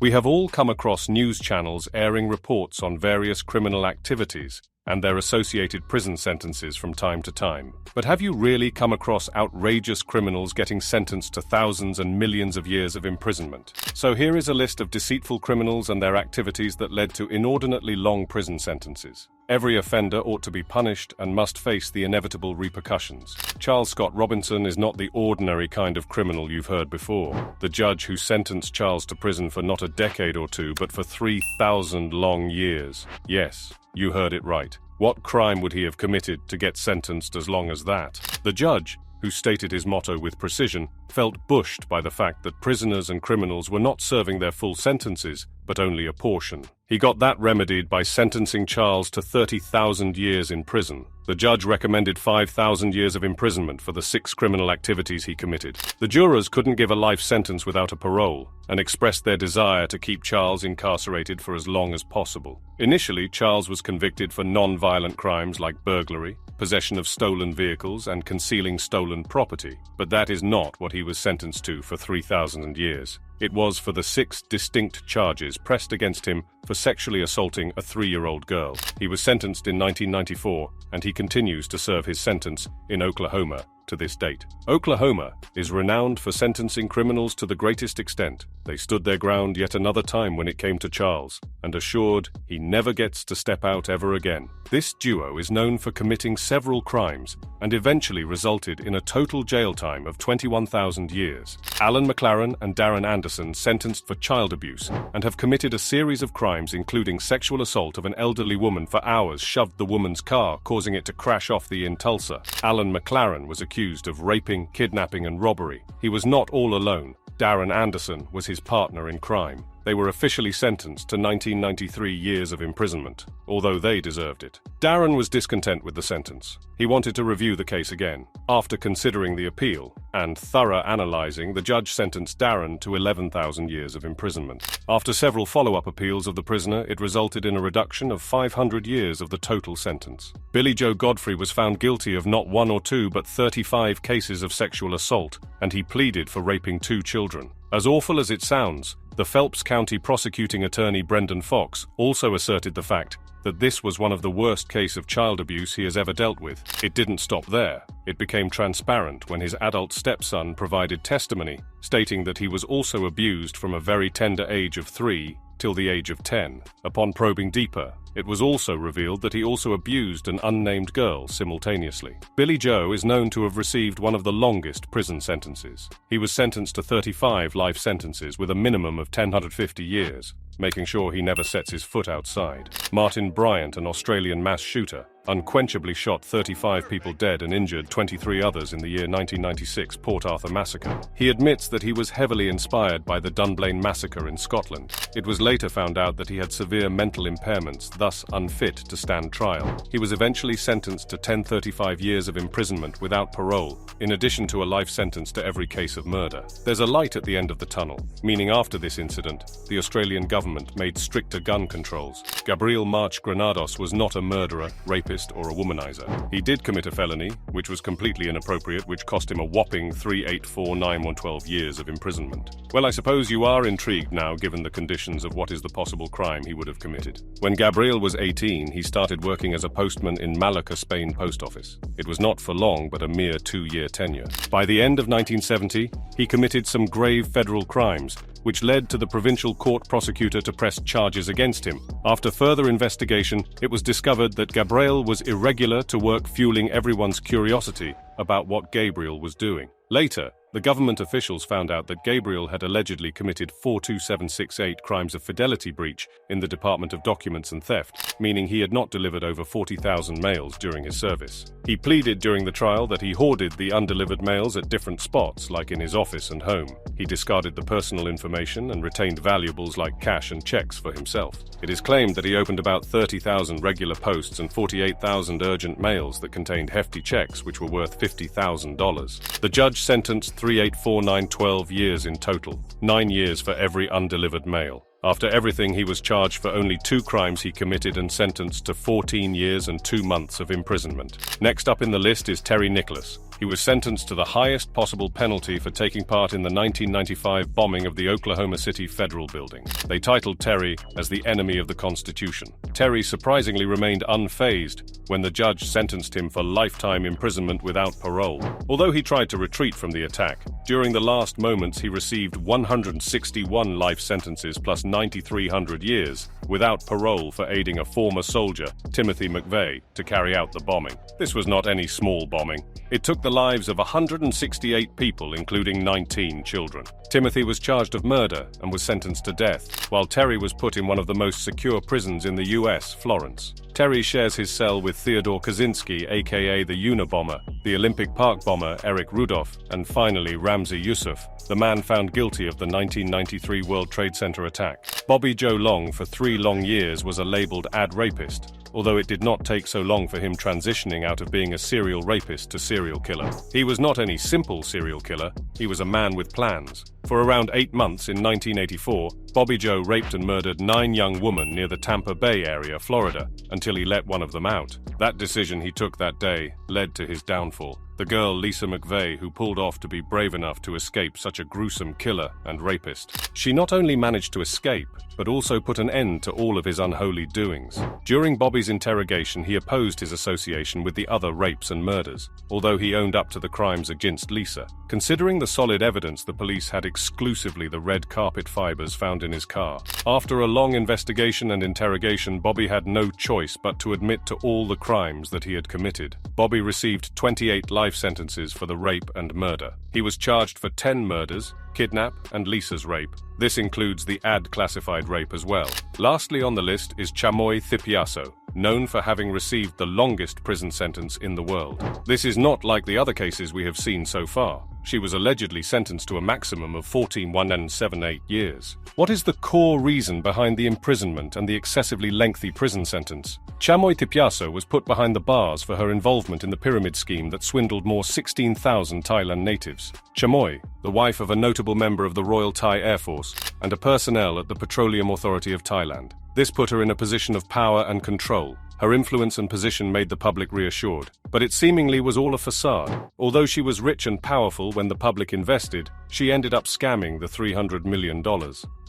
We have all come across news channels airing reports on various criminal activities and their associated prison sentences from time to time. But have you really come across outrageous criminals getting sentenced to thousands and millions of years of imprisonment? So here is a list of deceitful criminals and their activities that led to inordinately long prison sentences. Every offender ought to be punished and must face the inevitable repercussions. Charles Scott Robinson is not the ordinary kind of criminal you've heard before. The judge who sentenced Charles to prison for not a decade or two, but for 3,000 long years. Yes, you heard it right. What crime would he have committed to get sentenced as long as that? The judge, who stated his motto with precision, felt bushed by the fact that prisoners and criminals were not serving their full sentences, but only a portion. He got that remedied by sentencing Charles to 30,000 years in prison. The judge recommended 5,000 years of imprisonment for the 6 criminal activities he committed. The jurors couldn't give a life sentence without a parole, and expressed their desire to keep Charles incarcerated for as long as possible. Initially, Charles was convicted for non-violent crimes like burglary, possession of stolen vehicles, and concealing stolen property. But that is not what he was sentenced to for 3,000 years. It was for the 6 distinct charges pressed against him for sexually assaulting a 3-year-old girl. He was sentenced in 1994, and he continues to serve his sentence in Oklahoma to this date. Oklahoma is renowned for sentencing criminals to the greatest extent. They stood their ground yet another time when it came to Charles, and assured he never gets to step out ever again. This duo is known for committing several crimes, and eventually resulted in a total jail time of 21,000 years. Alan McLaren and Darren Anderson sentenced for child abuse, and have committed a series of crimes including sexual assault of an elderly woman for hours, shoved the woman's car, causing it to crash off the in Tulsa. Alan McLaren was accused of raping, kidnapping, and robbery. He was not all alone. Darren Anderson was his partner in crime. They were officially sentenced to 1993 years of imprisonment, although they deserved it. Darren was discontent with the sentence. He wanted to review the case again. After considering the appeal and thorough analyzing, the judge sentenced Darren to 11,000 years of imprisonment. After several follow-up appeals of the prisoner, it resulted in a reduction of 500 years of the total sentence. Billy Joe Godfrey was found guilty of not 1 or 2 but 35 cases of sexual assault, and he pleaded for raping 2 children. As awful as it sounds, the Phelps County prosecuting attorney Brendan Fox also asserted the fact that this was one of the worst cases of child abuse he has ever dealt with. It didn't stop there. It became transparent when his adult stepson provided testimony, stating that he was also abused from a very tender age of 3 till the age of 10. Upon probing deeper, it was also revealed that he also abused an unnamed girl simultaneously. Billy Joe is known to have received one of the longest prison sentences. He was sentenced to 35 life sentences with a minimum of 1,050 years, making sure he never sets his foot outside. Martin Bryant, an Australian mass shooter, unquenchably shot 35 people dead and injured 23 others in the year 1996 Port Arthur massacre. He admits that he was heavily inspired by the Dunblane massacre in Scotland. It was later found out that he had severe mental impairments, thus unfit to stand trial. He was eventually sentenced to 1035 years of imprisonment without parole, in addition to a life sentence to every case of murder. There's a light at the end of the tunnel, meaning after this incident, the Australian government made stricter gun controls. Gabriel March Granados was not a murderer, rapist, or a womanizer. He did commit a felony, which was completely inappropriate, which cost him a whopping 3,849,112 years of imprisonment. Well, I suppose you are intrigued now, given the conditions of what is the possible crime he would have committed. When Gabriel was 18, he started working as a postman in Malacca, Spain post office. It was not for long, but a mere 2-year tenure. By the end of 1970, he committed some grave federal crimes, which led to the provincial court prosecutor to press charges against him. After further investigation, it was discovered that Gabriel was irregular to work, fueling everyone's curiosity about what Gabriel was doing. Later, the government officials found out that Gabriel had allegedly committed 42768 crimes of fidelity breach in the Department of Documents and Theft, meaning he had not delivered over 40,000 mails during his service. He pleaded during the trial that he hoarded the undelivered mails at different spots, like in his office and home. He discarded the personal information and retained valuables like cash and checks for himself. It is claimed that he opened about 30,000 regular posts and 48,000 urgent mails that contained hefty checks which were worth $50,000. The judge sentenced 3,849,12 years in total, 9 years for every undelivered mail. After everything, he was charged for only 2 crimes he committed and sentenced to 14 years and 2 months of imprisonment. Next up in the list is Terry Nicholas, He was sentenced to the highest possible penalty for taking part in the 1995 bombing of the Oklahoma City Federal Building. They titled Terry as the enemy of the Constitution. Terry surprisingly remained unfazed when the judge sentenced him for lifetime imprisonment without parole. Although he tried to retreat from the attack, during the last moments he received 161 life sentences plus 9,300 years without parole for aiding a former soldier, Timothy McVeigh, to carry out the bombing. This was not any small bombing. It took the lives of 168 people, including 19 children. Timothy was charged of murder and was sentenced to death, while Terry was put in one of the most secure prisons in the US, Florence. Terry shares his cell with Theodore Kaczynski, aka the Unabomber, the Olympic Park bomber Eric Rudolph, and finally Ramzi Yousef, the man found guilty of the 1993 World Trade Center attack. Bobby Joe Long, for 3 long years, was a labeled ad rapist, although it did not take so long for him transitioning out of being a serial rapist to serial killer. He was not any simple serial killer, he was a man with plans. For around 8 months in 1984, Bobby Joe raped and murdered 9 young women near the Tampa Bay area, Florida, until he let one of them out. That decision he took that day led to his downfall. The girl Lisa McVeigh, who pulled off to be brave enough to escape such a gruesome killer and rapist. She not only managed to escape, but also put an end to all of his unholy doings. During Bobby's interrogation, he opposed his association with the other rapes and murders, although he owned up to the crimes against Lisa. Considering the solid evidence, the police had exclusively the red carpet fibers found in his car. After a long investigation and interrogation, Bobby had no choice but to admit to all the crimes that he had committed. Bobby received 28 life sentences for the rape and murder. He was charged for 10 murders, kidnap, and Lisa's rape. This includes the ad-classified rape as well. Lastly on the list is Chamoy Thipiasso, known for having received the longest prison sentence in the world. This is not like the other cases we have seen so far. She was allegedly sentenced to a maximum of 14 178 years. What is the core reason behind the imprisonment and the excessively lengthy prison sentence? Chamoy Thipiasso was put behind the bars for her involvement in the pyramid scheme that swindled more 16,000 Thailand natives. Chamoy, the wife of a notable member of the Royal Thai Air Force and a personnel at the Petroleum Authority of Thailand. This put her in a position of power and control. Her influence and position made the public reassured, but it seemingly was all a facade. Although she was rich and powerful when the public invested, she ended up scamming the $300 million.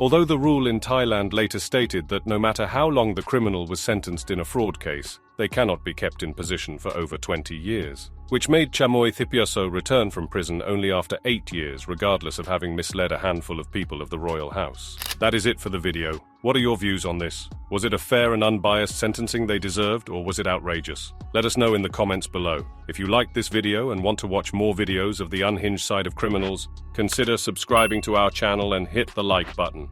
Although the rule in Thailand later stated that no matter how long the criminal was sentenced in a fraud case, they cannot be kept in position for over 20 years, which made Chamoy Thipiasso return from prison only after 8 years, regardless of having misled a handful of people of the royal house. That is it for the video. What are your views on this? Was it a fair and unbiased sentencing they deserved, or was it outrageous? Let us know in the comments below. If you liked this video and want to watch more videos of the unhinged side of criminals, consider subscribing to our channel and hit the like button.